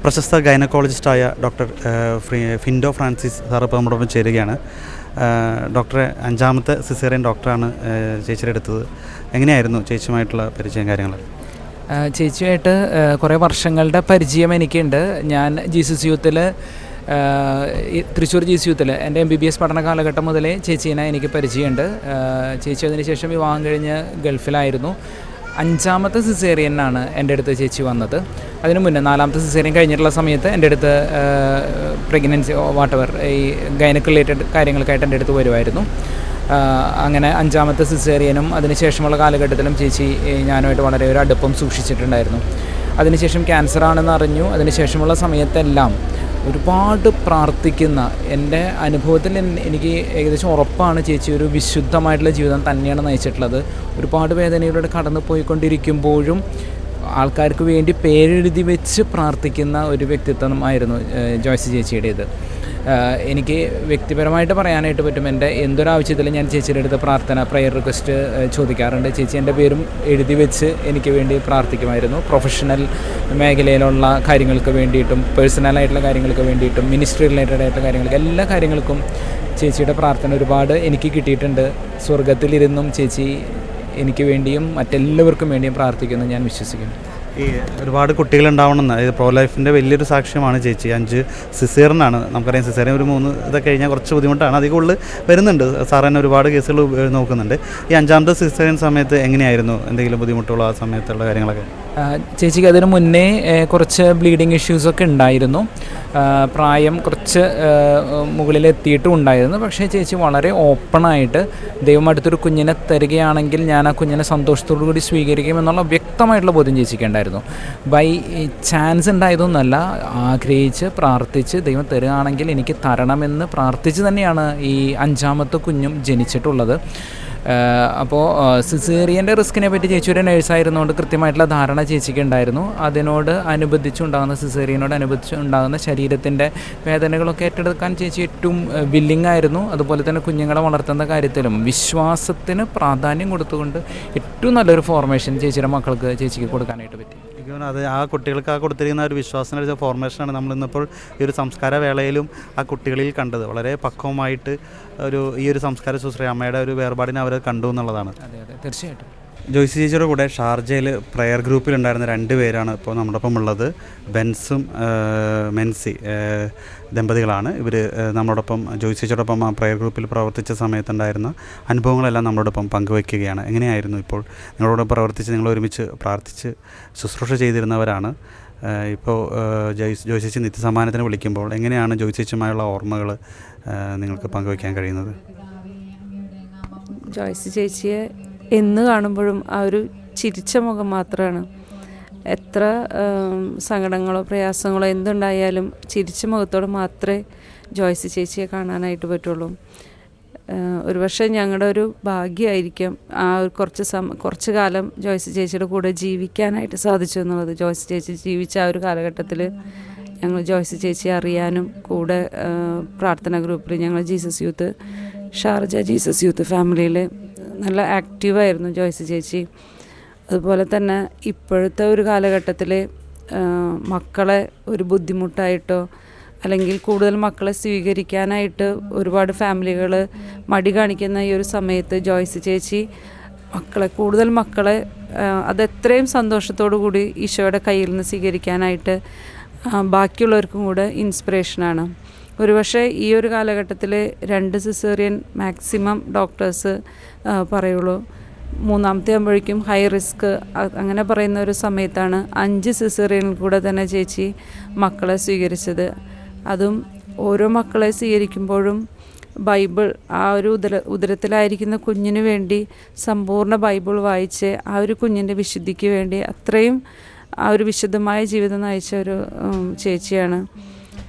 പ്രശസ്ത ഗൈനക്കോളജിസ്റ്റായ doctor Findo Francis sir ഇപ്പോൾ നമ്മോടൊപ്പം ചേരുകയാണ്. ഡോക്ടറെ 5ാമത്തെ സിസേറിയൻ ഡോക്ടറാണ് ചേച്ചിയുടെ എടുത്തത്. എങ്ങനെയായിരുന്നു ചേച്ചിയുമായിട്ടുള്ള പരിചയം കാര്യങ്ങൾ? ചേച്ചിയായിട്ട് കുറേ വർഷങ്ങളുടെ പരിചയം എനിക്കുണ്ട്. ഞാൻ ജീസസ് യൂത്തിൽ തൃശ്ശൂർ ജീസസ് യൂത്തിൽ എൻ്റെ MBBS പഠന കാലഘട്ടം മുതലേ ചേച്ചീനെ എനിക്ക് പരിചയമുണ്ട്. ചേച്ചി അതിന് ശേഷം വിവാഹം കഴിഞ്ഞ് ഗൾഫിലായിരുന്നു. 5ാമത്തെ സിസേറിയനാണ് എൻ്റെ അടുത്ത് ചേച്ചി വന്നത്. അതിന് മുന്നേ 4ാമത്തെ സിസേറിയൻ കഴിഞ്ഞിട്ടുള്ള സമയത്ത് എൻ്റെ അടുത്ത് പ്രഗ്നൻസി വാട്ടെവർ ഈ ഗൈനക് റിലേറ്റഡ് കാര്യങ്ങൾക്കായിട്ട് എൻ്റെ അടുത്ത് വരുമായിരുന്നു. അങ്ങനെ 5ാമത്തെ സിസേറിയനും അതിനുശേഷമുള്ള കാലഘട്ടത്തിലും ചേച്ചി ഞാനുമായിട്ട് വളരെ ഒരു അടുപ്പം സൂക്ഷിച്ചിട്ടുണ്ടായിരുന്നു. അതിനുശേഷം ക്യാൻസറാണെന്ന് അറിഞ്ഞു. അതിനുശേഷമുള്ള സമയത്തെല്ലാം ഒരുപാട് പ്രാർത്ഥിക്കുന്ന, എൻ്റെ അനുഭവത്തിൽ എനിക്ക് ഏകദേശം ഉറപ്പാണ് ചേച്ചി ഒരു വിശുദ്ധമായിട്ടുള്ള ജീവിതം തന്നെയാണ് നയിച്ചിട്ടുള്ളത്. ഒരുപാട് വേദനയിലൂടെ കടന്നു പോയിക്കൊണ്ടിരിക്കുമ്പോഴും ആൾക്കാർക്ക് വേണ്ടി പേരെഴുതി വെച്ച് പ്രാർത്ഥിക്കുന്ന ഒരു വ്യക്തിത്വമായിരുന്നു ജോയ്സി ചേച്ചിയുടേത്. എനിക്ക് വ്യക്തിപരമായിട്ട് പറയാനായിട്ട് പറ്റും. എൻ്റെ എന്തൊരാവശ്യത്തിലും ഞാൻ ചേച്ചിയുടെ അടുത്ത് പ്രയർ റിക്വസ്റ്റ് ചോദിക്കാറുണ്ട്. ചേച്ചി എൻ്റെ പേരും എഴുതി വെച്ച് എനിക്ക് വേണ്ടി പ്രാർത്ഥിക്കുമായിരുന്നു. പ്രൊഫഷണൽ മേഖലയിലുള്ള കാര്യങ്ങൾക്ക് വേണ്ടിയിട്ടും പേഴ്സണലായിട്ടുള്ള കാര്യങ്ങൾക്ക് വേണ്ടിയിട്ടും മിനിസ്ട്രി റിലേറ്റഡ് ആയിട്ടുള്ള കാര്യങ്ങൾക്ക് എല്ലാ കാര്യങ്ങൾക്കും ചേച്ചിയുടെ പ്രാർത്ഥന ഒരുപാട് എനിക്ക് കിട്ടിയിട്ടുണ്ട്. സ്വർഗത്തിലിരുന്നും ചേച്ചി എനിക്ക് വേണ്ടിയും മറ്റെല്ലാവർക്കും വേണ്ടിയും പ്രാർത്ഥിക്കുമെന്ന് ഞാൻ വിശ്വസിക്കുന്നു. ഈ ഒരുപാട് കുട്ടികളുണ്ടാവണമെന്ന്, അതായത് പ്രോ ലൈഫിൻ്റെ വലിയൊരു സാക്ഷ്യമാണ് ചേച്ചി. 5 സിസേറിനാണ്. നമുക്കറിയാം സിസേറിയൻ ഒരു 3 ഇതൊക്കെ കഴിഞ്ഞാൽ കുറച്ച് ബുദ്ധിമുട്ടാണ്. അധികം ഉള്ളിൽ വരുന്നുണ്ട്. സാർ തന്നെ ഒരുപാട് കേസുകൾ നോക്കുന്നുണ്ട്. ഈ 5ാമത്തെ സിസേറിയൻ സമയത്ത് എങ്ങനെയായിരുന്നു? എന്തെങ്കിലും ബുദ്ധിമുട്ടുള്ള ആ സമയത്തുള്ള കാര്യങ്ങളൊക്കെ? ചേച്ചിക്ക് അതിന് മുന്നേ കുറച്ച് ബ്ലീഡിങ് ഇഷ്യൂസൊക്കെ ഉണ്ടായിരുന്നു. പ്രായം കുറച്ച് മുകളിലെത്തിയിട്ടും ഉണ്ടായിരുന്നു. പക്ഷേ ചേച്ചി വളരെ ഓപ്പണായിട്ട് ദൈവം അടുത്തൊരു കുഞ്ഞിനെ തരികയാണെങ്കിൽ ഞാൻ ആ കുഞ്ഞിനെ സന്തോഷത്തോടു കൂടി സ്വീകരിക്കുമെന്നുള്ള വ്യക്തമായിട്ടുള്ള ബോധ്യം ചേച്ചിക്കുണ്ടായിരുന്നു. ബൈ ചാൻസ് ഉണ്ടായതൊന്നുമല്ല, ആഗ്രഹിച്ച് പ്രാർത്ഥിച്ച് ദൈവം തരികയാണെങ്കിൽ എനിക്ക് തരണമെന്ന് പ്രാർത്ഥിച്ച് തന്നെയാണ് ഈ 5ാമത്തെ കുഞ്ഞും ജനിച്ചിട്ടുള്ളത്. അപ്പോൾ സിസേറിയൻ്റെ റിസ്കിനെ പറ്റി ചേച്ചി ഒരു നേഴ്സായിരുന്നുകൊണ്ട് കൃത്യമായിട്ടുള്ള ധാരണ ചേച്ചിക്ക് ഉണ്ടായിരുന്നു. അതിനോട് അനുബന്ധിച്ചുണ്ടാകുന്ന സിസേറിയനോട് അനുബന്ധിച്ചുണ്ടാകുന്ന ശരീരത്തിൻ്റെ വേദനകളൊക്കെ ഏറ്റെടുക്കാൻ ചേച്ചി ഏറ്റവും വില്ലിങ് ആയിരുന്നു. അതുപോലെ തന്നെ കുഞ്ഞുങ്ങളെ വളർത്തുന്ന കാര്യത്തിലും വിശ്വാസത്തിന് പ്രാധാന്യം കൊടുത്തുകൊണ്ട് ഏറ്റവും നല്ലൊരു ഫോർമേഷൻ ചേച്ചിയുടെ മക്കൾക്ക് ചേച്ചിക്ക് കൊടുക്കാനായിട്ട് പറ്റി. അത് ആ കുട്ടികൾക്ക് ആ കൊടുത്തിരിക്കുന്ന ഒരു വിശ്വാസത്തിൻ്റെ ഫോർമേഷനാണ് നമ്മളിന്നിപ്പോൾ ഈ ഒരു സംസ്കാര വേളയിലും ആ കുട്ടികളിൽ കണ്ടത്. വളരെ പക്വമായിട്ട് ഈ ഒരു സംസ്കാര ശുശ്രൂഷ അമ്മയുടെ ഒരു വേർപാടിനെ അവർ കണ്ടു എന്നുള്ളതാണ്. അതെ അതെ, തീർച്ചയായിട്ടും. ജോയ്സി ചേച്ചിയുടെ കൂടെ ഷാർജയിൽ പ്രയർ ഗ്രൂപ്പിലുണ്ടായിരുന്ന 2 പേരാണ് ഇപ്പോൾ നമ്മുടെ ഒപ്പം ഉള്ളത്. ബെൻസും മെൻസി ദമ്പതികളാണ്. ഇവർ നമ്മളോടൊപ്പം ജോയ്സി ചേച്ചിയോടൊപ്പം ആ പ്രയർ ഗ്രൂപ്പിൽ പ്രവർത്തിച്ച സമയത്തുണ്ടായിരുന്ന അനുഭവങ്ങളെല്ലാം നമ്മളോടൊപ്പം പങ്കുവയ്ക്കുകയാണ്. എങ്ങനെയായിരുന്നു ഇപ്പോൾ നിങ്ങളോടൊപ്പം പ്രവർത്തിച്ച് നിങ്ങൾ ഒരുമിച്ച് പ്രാർത്ഥിച്ച് ശുശ്രൂഷ ചെയ്തിരുന്നവരാണ്. ഇപ്പോൾ ജോയ്സി ചേച്ചി നിത്യസമ്മാനത്തിന് വിളിക്കുമ്പോൾ എങ്ങനെയാണ് ജോയ്സി ചേച്ചിയുമായുള്ള ഓർമ്മകൾ നിങ്ങൾക്ക് പങ്കുവയ്ക്കാൻ കഴിയുന്നത്? ജോയ്സി ചേച്ചിയെ എന്ന് കാണുമ്പോഴും ആ ഒരു ചിരിച്ച മുഖം മാത്രമാണ്. എത്ര സങ്കടങ്ങളോ പ്രയാസങ്ങളോ എന്തുണ്ടായാലും ചിരിച്ച മുഖത്തോടെ മാത്രമേ ജോയ്സി ചേച്ചിയെ കാണാനായിട്ട് പറ്റുള്ളൂ. ഒരുപക്ഷെ ഞങ്ങളുടെ ഒരു ഭാഗ്യമായിരിക്കും ആ ഒരു കുറച്ച് കാലം ജോയ്സി ചേച്ചിയുടെ കൂടെ ജീവിക്കാനായിട്ട് സാധിച്ചു എന്നുള്ളത്. ജോയ്സി ചേച്ചി ജീവിച്ച ആ ഒരു കാലഘട്ടത്തിൽ ഞങ്ങൾ ജോയ്സി ചേച്ചിയെ അറിയാനും കൂടെ പ്രാർത്ഥനാ ഗ്രൂപ്പിൽ ഞങ്ങൾ Jesus youth Sharjah Jesus youth ഫാമിലിയിൽ നല്ല ആക്റ്റീവായിരുന്നു ജോയ്സി ചേച്ചി. അതുപോലെ തന്നെ ഇപ്പോഴത്തെ ഒരു കാലഘട്ടത്തിൽ മക്കളെ ഒരു ബുദ്ധിമുട്ടായിട്ടോ അല്ലെങ്കിൽ കൂടുതൽ മക്കളെ സ്വീകരിക്കാനായിട്ട് ഒരുപാട് ഫാമിലികൾ മടി കാണിക്കുന്ന ഈ ഒരു സമയത്ത് ജോയ്സി ചേച്ചി കൂടുതൽ മക്കളെ അതെത്രയും സന്തോഷത്തോടു കൂടി ഈശോയുടെ കയ്യിൽ നിന്ന് സ്വീകരിക്കാനായിട്ട് ബാക്കിയുള്ളവർക്കും കൂടെ ഇൻസ്പിറേഷനാണ്. ഒരുപക്ഷെ ഈ ഒരു കാലഘട്ടത്തിൽ 2 സിസേറിയൻ മാക്സിമം ഡോക്ടേഴ്സ് പറയുള്ളൂ. 3ാമത്തെ ആകുമ്പോഴേക്കും ഹൈ റിസ്ക് അങ്ങനെ പറയുന്ന ഒരു സമയത്താണ് 5 സിസേറിയനിൽ കൂടെ തന്നെ ചേച്ചി മക്കളെ സ്വീകരിച്ചത്. അതും ഓരോ മക്കളെ സ്വീകരിക്കുമ്പോഴും ബൈബിൾ ആ ഒരു ഉദരത്തിലായിരിക്കുന്ന കുഞ്ഞിന് വേണ്ടി സമ്പൂർണ്ണ ബൈബിൾ വായിച്ച് ആ ഒരു കുഞ്ഞിൻ്റെ വിശുദ്ധിക്ക് വേണ്ടി അത്രയും ആ ഒരു വിശുദ്ധമായ ജീവിതം നയിച്ച ഒരു ചേച്ചിയാണ്.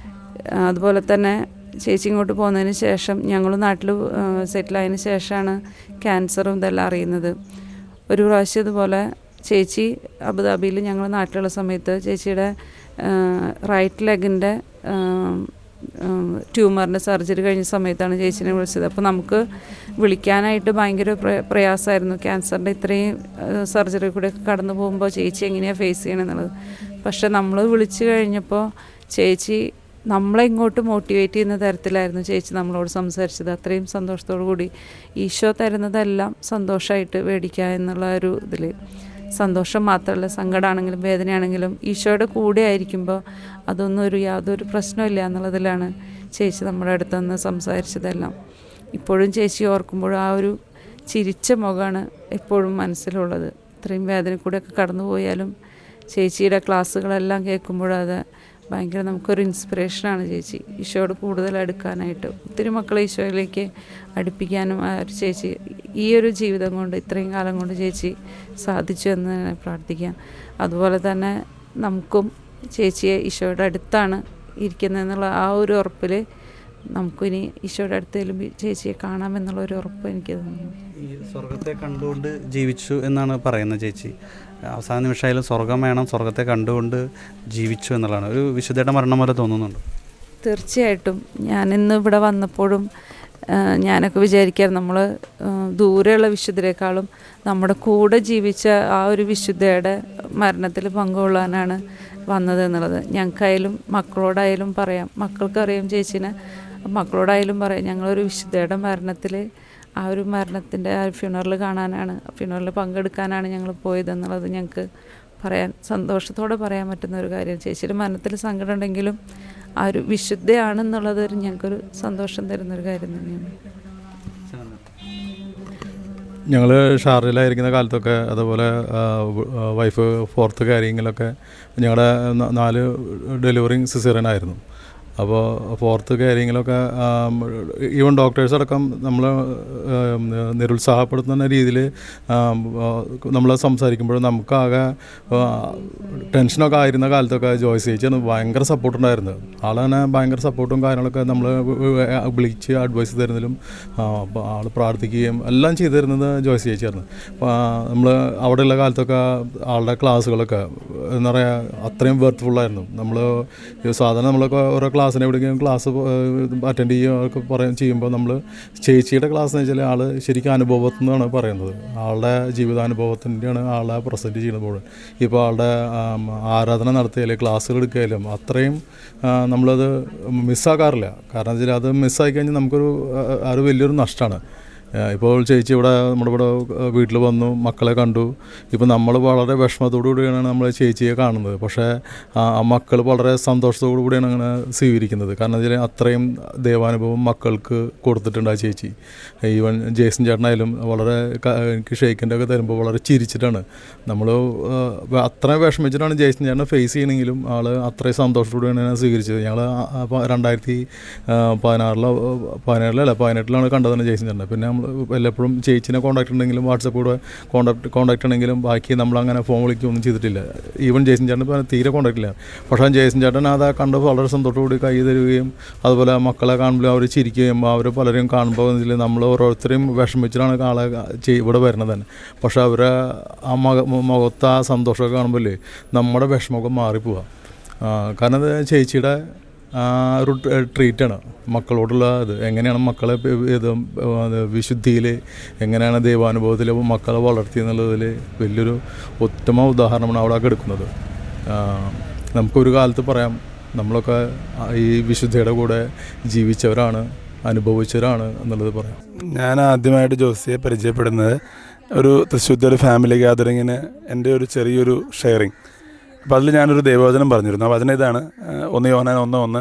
അതുപോലെ തന്നെ ചേച്ചി ഇങ്ങോട്ട് പോകുന്നതിന് ശേഷം ഞങ്ങൾ നാട്ടിൽ സെറ്റിലായതിന് ശേഷമാണ് ക്യാൻസറും ഇതെല്ലാം അറിയുന്നത്. ഒരു പ്രാവശ്യം ഇതുപോലെ ചേച്ചി അബുദാബിയിൽ ഞങ്ങൾ നാട്ടിലുള്ള സമയത്ത് ചേച്ചിയുടെ റൈറ്റ് ലെഗിൻ്റെ ട്യൂമറിൻ്റെ സർജറി കഴിഞ്ഞ സമയത്താണ് ചേച്ചിനെ വിളിച്ചത്. അപ്പോൾ നമുക്ക് വിളിക്കാനായിട്ട് ഭയങ്കര പ്രയാസമായിരുന്നു. ക്യാൻസറിൻ്റെ ഇത്രയും സർജറി കൂടെ കടന്നു പോകുമ്പോൾ ചേച്ചി എങ്ങനെയാണ് ഫേസ് ചെയ്യണമെന്നുള്ളത്. പക്ഷെ നമ്മൾ വിളിച്ചു കഴിഞ്ഞപ്പോൾ ചേച്ചി നമ്മളെ ഇങ്ങോട്ട് മോട്ടിവേറ്റ് ചെയ്യുന്ന തരത്തിലായിരുന്നു ചേച്ചി നമ്മളോട് സംസാരിച്ചത്. അത്രയും സന്തോഷത്തോടു കൂടി ഈശോ തരുന്നതെല്ലാം സന്തോഷമായിട്ട് മേടിക്കുക എന്നുള്ള ഒരു ഇതിൽ, സന്തോഷം മാത്രമല്ല, സങ്കടമാണെങ്കിലും വേദനയാണെങ്കിലും ഈശോയുടെ കൂടെ ആയിരിക്കുമ്പോൾ അതൊന്നും യാതൊരു പ്രശ്നമില്ല എന്നുള്ളതിലാണ് ചേച്ചി നമ്മുടെ അടുത്ത് നിന്ന് സംസാരിച്ചതെല്ലാം. ഇപ്പോഴും ചേച്ചി ഓർക്കുമ്പോഴും ആ ഒരു ചിരിച്ച മുഖമാണ് എപ്പോഴും മനസ്സിലുള്ളത്. ഇത്രയും വേദന കൂടെയൊക്കെ കടന്നു പോയാലും ചേച്ചിയുടെ ക്ലാസ്സുകളെല്ലാം കേൾക്കുമ്പോഴത് ഭയങ്കര നമുക്കൊരു ഇൻസ്പിറേഷനാണ് ചേച്ചി, ഈശോയോട് കൂടുതൽ അടുക്കാനായിട്ട്. ഒത്തിരി മക്കളെ ഈശോയിലേക്ക് അടുപ്പിക്കാനും ആ ഒരു ചേച്ചി ഈ ഒരു ജീവിതം കൊണ്ട്, ഇത്രയും കാലം കൊണ്ട് ചേച്ചി സാധിച്ചു എന്ന് പ്രാർത്ഥിക്കാം. അതുപോലെ തന്നെ നമുക്കും ചേച്ചിയെ ഈശോയുടെ അടുത്താണ് ഇരിക്കുന്നതെന്നുള്ള ആ ഒരു ഉറപ്പിൽ നമുക്കിനി ഈശോയുടെ അടുത്തേലും ചേച്ചിയെ കാണാമെന്നുള്ള ഒരു ഉറപ്പ് എനിക്ക് തോന്നുന്നു. ഈ സ്വർഗത്തെ കണ്ടുകൊണ്ട് ജീവിച്ചു എന്നാണ് പറയുന്നത് ചേച്ചി. അവസാന നിമിഷമായാലും സ്വർഗം വേണം, സ്വർഗത്തെ കണ്ടുകൊണ്ട് ജീവിച്ചു എന്നുള്ളതാണ്. ഒരു വിശുദ്ധയുടെ മരണം പോലെ തോന്നുന്നുണ്ട്. തീർച്ചയായിട്ടും ഞാനിന്ന് ഇവിടെ വന്നപ്പോഴും ഞാനൊക്കെ വിചാരിക്കാറ് നമ്മൾ ദൂരെയുള്ള വിശുദ്ധരെക്കാളും നമ്മുടെ കൂടെ ജീവിച്ച ആ ഒരു വിശുദ്ധയുടെ മരണത്തിൽ പങ്കുകൊള്ളാനാണ് വന്നത് എന്നുള്ളത്. ഞങ്ങൾക്കായാലും മക്കളോടായാലും പറയാം, മക്കൾക്കറിയാം ചേച്ചീനെ, മക്കളോടായാലും പറയാം, ഞങ്ങളൊരു വിശുദ്ധയുടെ മരണത്തിൽ ആ ഒരു മരണത്തിൻ്റെ ആ ഫ്യൂണറൽ കാണാനാണ്, ഫ്യൂണറലിൽ പങ്കെടുക്കാനാണ് ഞങ്ങൾ പോയതെന്നുള്ളത് ഞങ്ങൾക്ക് പറയാൻ, സന്തോഷത്തോടെ പറയാൻ പറ്റുന്ന ഒരു കാര്യം. ചേച്ചിയുടെ മരണത്തിൽ സങ്കടം ഉണ്ടെങ്കിലും ആ ഒരു വിശുദ്ധയാണെന്നുള്ളത് ഞങ്ങൾക്കൊരു സന്തോഷം തരുന്നൊരു കാര്യം തന്നെയാണ്. ഞങ്ങൾ ഷാർജയിലായിരിക്കുന്ന കാലത്തൊക്കെ അതുപോലെ വൈഫ് 4th കാര്യങ്ങളൊക്കെ ഞങ്ങളുടെ 4 ഡെലിവറിങ് സിസേറിയനായിരുന്നു. അപ്പോൾ 4th കാര്യങ്ങളൊക്കെ ഈവൻ ഡോക്ടേഴ്സ് അടക്കം നമ്മൾ നിരുത്സാഹപ്പെടുത്തുന്ന രീതിയിൽ നമ്മൾ സംസാരിക്കുമ്പോൾ നമുക്കാകെ ടെൻഷനൊക്കെ ആയിരുന്ന കാലത്തൊക്കെ ജോയ്സ് ചേച്ചിയാണ് ഭയങ്കര സപ്പോർട്ടുണ്ടായിരുന്നത്. ആളങ്ങനെ ഭയങ്കര സപ്പോർട്ടും കാര്യങ്ങളൊക്കെ നമ്മൾ വിളിച്ച് അഡ്വൈസ് തരുന്നതിലും ആൾ പ്രാർത്ഥിക്കുകയും എല്ലാം ചെയ്തു തരുന്നത് ജോയ്സ് ചേച്ചിയായിരുന്നു. നമ്മൾ അവിടെയുള്ള കാലത്തൊക്കെ ആളുടെ ക്ലാസ്സുകളൊക്കെ എന്താ പറയുക അത്രയും വെർത്ത്ഫുള്ളായിരുന്നു. നമ്മൾ സാധാരണ നമ്മളൊക്കെ ഓരോ ക്ലാസ്സിനെ എവിടെയെങ്കിലും ക്ലാസ് അറ്റൻഡ് ചെയ്യുകയൊക്കെ ചെയ്യുമ്പോൾ നമ്മൾ ചേച്ചിയുടെ ക്ലാസ് എന്ന് വെച്ചാൽ ആൾ ശരിക്കും അനുഭവത്തിൽ നിന്നാണ് പറയുന്നത്. ആളുടെ ജീവിതാനുഭവത്തിൻ്റെയാണ് ആളെ പ്രസൻറ്റ് ചെയ്യുമ്പോൾ. ഇപ്പോൾ ആളുടെ ആരാധന നടത്തിയാലും ക്ലാസ്സുകൾ എടുക്കുകയാലും അത്രയും നമ്മളത് മിസ്സാക്കാറില്ല. കാരണം വെച്ചാൽ അത് മിസ്സായി കഴിഞ്ഞാൽ നമുക്കൊരു വലിയൊരു നഷ്ടമാണ്. ഇപ്പോൾ ചേച്ചി നമ്മുടെ ഇവിടെ വീട്ടിൽ വന്നു, മക്കളെ കണ്ടു. ഇപ്പോൾ നമ്മൾ വളരെ വിഷമത്തോടു കൂടിയാണ് നമ്മൾ ചേച്ചിയെ കാണുന്നത്. പക്ഷേ ആ മക്കൾ വളരെ സന്തോഷത്തോടു കൂടിയാണ് അങ്ങനെ സ്വീകരിക്കുന്നത്. കാരണം വെച്ചാൽ അത്രയും ദൈവാനുഭവം മക്കൾക്ക് കൊടുത്തിട്ടുണ്ട് ആ ചേച്ചി. ഈവൻ ജേസൺ ചേട്ടനായാലും വളരെ എനിക്ക് ഷെയ്ക്കിൻ്റെ ഒക്കെ തരുമ്പോൾ വളരെ ചിരിച്ചിട്ടാണ്. നമ്മൾ അത്രയും വിഷമിച്ചിട്ടാണ് ജേസൺ ചേട്ടനെ ഫേസ് ചെയ്യണമെങ്കിലും ആൾ അത്രയും സന്തോഷത്തോടെയാണ് സ്വീകരിച്ചത്. ഞങ്ങൾ 2018 കണ്ടതാണ് ജേസൺ ചേട്ടനെ. പിന്നെ എല്ലപ്പോഴും ചേച്ചിനെ കോൺടാക്ട് ഉണ്ടെങ്കിലും വാട്സപ്പിലൂടെ കോൺടാക്ട് ഉണ്ടെങ്കിലും ബാക്കി നമ്മളങ്ങനെ ഫോൺ വിളിക്കുകയൊന്നും ചെയ്തിട്ടില്ല. ഈവൻ ജേസൺ ചേട്ടൻ തീരെ കോൺടാക്ട് ഇല്ല. പക്ഷേ ജേസൺ ചേട്ടൻ അത് കണ്ടപ്പോൾ വളരെ സന്തോഷത്തോടെ കൈ തരുകയും അതുപോലെ മക്കളെ കാണുമ്പോൾ അവർ ചിരിക്കുകയും അവർ പലരും കാണുമ്പോൾ നമ്മൾ ഓരോരുത്തരെയും വിഷമിച്ചിട്ടാണ് ആളെ ഇവിടെ വരുന്നത് തന്നെ. പക്ഷേ അവരെ ആ മുഖത്ത് ആ സന്തോഷമൊക്കെ കാണുമ്പോൾ നമ്മുടെ വിഷമമൊക്കെ മാറിപ്പോവുക. കാരണം അത് ചേച്ചിയുടെ ഒരു ട്രീറ്റാണ് മക്കളോടുള്ള ഇത്. എങ്ങനെയാണ് മക്കളെ വിശുദ്ധിയിൽ എങ്ങനെയാണ് ദൈവാനുഭവത്തിൽ മക്കളെ വളർത്തി എന്നുള്ളതിൽ വലിയൊരു ഉത്തമ ഉദാഹരണമാണ് അവിടെ എടുക്കുന്നത്. നമുക്കൊരു കാലത്ത് പറയാം നമ്മളൊക്കെ ഈ വിശുദ്ധിയുടെ കൂടെ ജീവിച്ചവരാണ്, അനുഭവിച്ചവരാണ് എന്നുള്ളത് പറയാം. ഞാൻ ആദ്യമായിട്ട് ജോസിയെ പരിചയപ്പെടുന്നത് ഒരു തൃശ്ശൂർ ഫാമിലി ഗ്യാതറിങ്ങിന് എൻ്റെ ഒരു ചെറിയൊരു ഷെയറിങ്. അപ്പോൾ അതിൽ ഞാനൊരു ദൈവവചനം പറഞ്ഞിരുന്നു. ആ വചനം ഇതാണ്: 1 യോഹന്നാൻ 1:1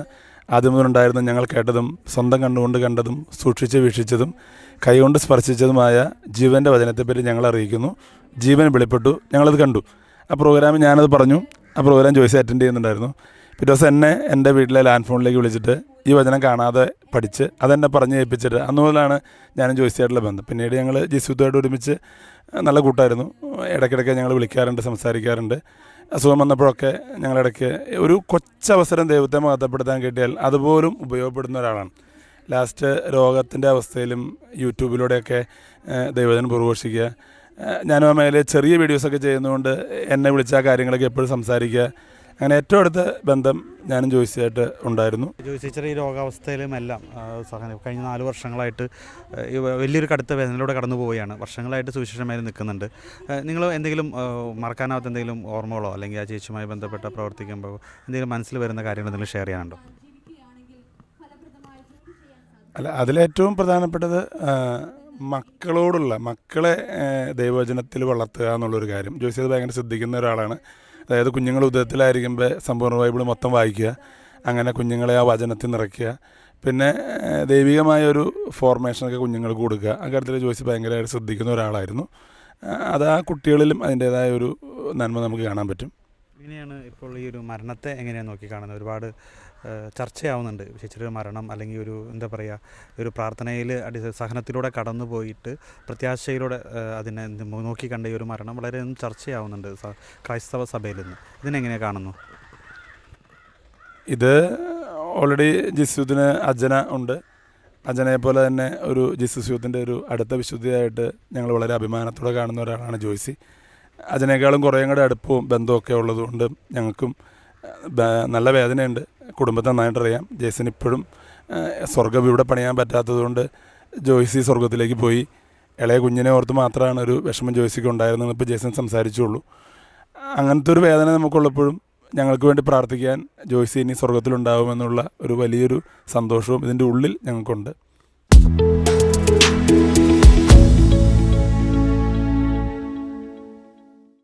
ആദ്യം മുതലുണ്ടായിരുന്ന ഞങ്ങൾ കേട്ടതും സ്വന്തം കണ്ണുകൊണ്ട് കണ്ടതും സൂക്ഷിച്ച് വീക്ഷിച്ചതും കൈകൊണ്ട് സ്പർശിച്ചതുമായ ജീവൻ്റെ വചനത്തെപ്പറ്റി ഞങ്ങൾ അറിയിക്കുന്നു. ജീവൻ വെളിപ്പെട്ടു, ഞങ്ങളത് കണ്ടു. ആ പ്രോഗ്രാമിൽ ഞാനത് പറഞ്ഞു. ആ പ്രോഗ്രാം ജോയ്സ് അറ്റൻഡ് ചെയ്യുന്നുണ്ടായിരുന്നു. പിറ്റേ ദിവസം എന്നെ എൻ്റെ വീട്ടിലെ ലാൻഡ് ഫോണിലേക്ക് വിളിച്ചിട്ട് ഈ വചനം കാണാതെ പഠിച്ച് അതെന്നെ പറഞ്ഞ് ഏൽപ്പിച്ചിട്ട് അന്ന് മുതലാണ് ഞാനും ജോയ്സിയായിട്ടുള്ള ബന്ധം. പിന്നീട് ഞങ്ങൾ ജിസുമായിട്ട് ഒരുമിച്ച് നല്ല കൂട്ടായിരുന്നു. ഇടയ്ക്കിടയ്ക്ക് ഞങ്ങൾ വിളിക്കാറുണ്ട്, സംസാരിക്കാറുണ്ട്. അസുഖം വന്നപ്പോഴൊക്കെ ഞങ്ങളിടയ്ക്ക് ഒരു കൊച്ചവസരം ദൈവത്തെ മഹത്വപ്പെടുത്താൻ കിട്ടിയാൽ അതുപോലും ഉപയോഗപ്പെടുന്ന ഒരാളാണ്. ലാസ്റ്റ് രോഗത്തിൻ്റെ അവസ്ഥയിലും യൂട്യൂബിലൂടെയൊക്കെ ദൈവജനം പ്രഘോഷിക്കുക. ഞാനും ആ മേലെ ചെറിയ വീഡിയോസൊക്കെ ചെയ്യുന്നതുകൊണ്ട് എന്നെ വിളിച്ച ആ കാര്യങ്ങളൊക്കെ എപ്പോഴും സംസാരിക്കുക. അങ്ങനെ ഏറ്റവും അടുത്ത ബന്ധം ഞാനും ജോയ്സിയായിട്ട് ഉണ്ടായിരുന്നു. ജോയ്സി ടീച്ചർ ഈ രോഗാവസ്ഥയിലും എല്ലാം കഴിഞ്ഞ 4 വർഷങ്ങളായിട്ട് വലിയൊരു കടുത്ത വേദനയിലൂടെ കടന്നു പോവുകയാണ്. വർഷങ്ങളായിട്ട് സുവിശേഷമായി നിൽക്കുന്നുണ്ട്. നിങ്ങൾ എന്തെങ്കിലും മറക്കാനാവാത്ത എന്തെങ്കിലും ഓർമ്മകളോ അല്ലെങ്കിൽ ആ ചേച്ചിയുമായി ബന്ധപ്പെട്ട പ്രവർത്തിക്കുമ്പോൾ എന്തെങ്കിലും മനസ്സിൽ വരുന്ന കാര്യങ്ങൾ എന്തെങ്കിലും ഷെയർ ചെയ്യാനുണ്ടോ? അല്ല, അതിലേറ്റവും പ്രധാനപ്പെട്ടത് മക്കളെ ദൈവവചനത്തിൽ വളർത്തുക എന്നുള്ളൊരു കാര്യം. ജോയ്സി അത് ഭയങ്കര ശ്രദ്ധിക്കുന്ന ഒരാളാണ്. അതായത് കുഞ്ഞുങ്ങൾ ഉദയത്തിലായിരിക്കുമ്പോൾ സമ്പൂർണ്ണ ബൈബിൾ മൊത്തം വായിക്കുക, അങ്ങനെ കുഞ്ഞുങ്ങളെ ആ വചനത്തിൽ നിറയ്ക്കുക, പിന്നെ ദൈവികമായൊരു ഫോർമേഷനൊക്കെ കുഞ്ഞുങ്ങൾക്ക് കൊടുക്കുക. അക്കാര്യത്തിൽ ജോയ്സി ഭയങ്കരമായിട്ട് ശ്രദ്ധിക്കുന്ന ഒരാളായിരുന്നു. അത് ആ കുട്ടികളിലും അതിൻ്റേതായ ഒരു നന്മ നമുക്ക് കാണാൻ പറ്റും. എങ്ങനെയാണ് ഇപ്പോൾ ഈ ഒരു മരണത്തെ എങ്ങനെയാണ് നോക്കി കാണുന്നത്? ഒരുപാട് ചർച്ചയാവുന്നുണ്ട് ചേച്ചിയുടെ മരണം, അല്ലെങ്കിൽ ഒരു എന്താ പറയുക, ഒരു പ്രാർത്ഥനയിൽ സഹനത്തിലൂടെ കടന്നു പോയിട്ട് പ്രത്യാശയിലൂടെ അതിനെ നോക്കിക്കണ്ട ഈ ഒരു മരണം വളരെ ചർച്ചയാവുന്നുണ്ട് ക്രൈസ്തവ സഭയിൽ നിന്ന്. ഇതിനെങ്ങനെയാണ് കാണുന്നു? ഇത് ഓൾറെഡി ജിസ്യൂത്തിന് അജന ഉണ്ട്. അജനയെ പോലെ തന്നെ ഒരു ജിസ്യൂത്തിൻ്റെ ഒരു അടുത്ത വിശുദ്ധിയായിട്ട് ഞങ്ങൾ വളരെ അഭിമാനത്തോടെ കാണുന്ന ഒരാളാണ് ജോയ്സി. അതിനേക്കാളും കുറേ കൂടെ അടുപ്പവും ബന്ധമൊക്കെ ഉള്ളതുകൊണ്ട് ഞങ്ങൾക്കും നല്ല വേദനയുണ്ട്. കുടുംബത്തെ നന്നായിട്ടറിയാം. ജേസന് ഇപ്പോഴും സ്വർഗ്ഗം ഇവിടെ പണിയാൻ പറ്റാത്തതുകൊണ്ട് ജോയ്സി സ്വർഗത്തിലേക്ക് പോയി. ഇളയ കുഞ്ഞിനെ ഓർത്ത് മാത്രമാണ് ഒരു വിഷമം ജോയ്സിക്ക് ഉണ്ടായിരുന്നത്. ഇപ്പോൾ ജേസൻ സംസാരിച്ചുള്ളൂ. അങ്ങനത്തെ ഒരു വേദന നമുക്കുള്ളപ്പോഴും ഞങ്ങൾക്ക് വേണ്ടി പ്രാർത്ഥിക്കാൻ ജോയ്സി ഇനി സ്വർഗത്തിലുണ്ടാവുമെന്നുള്ള ഒരു വലിയൊരു സന്തോഷവും ഇതിൻ്റെ ഉള്ളിൽ ഞങ്ങൾക്കുണ്ട്.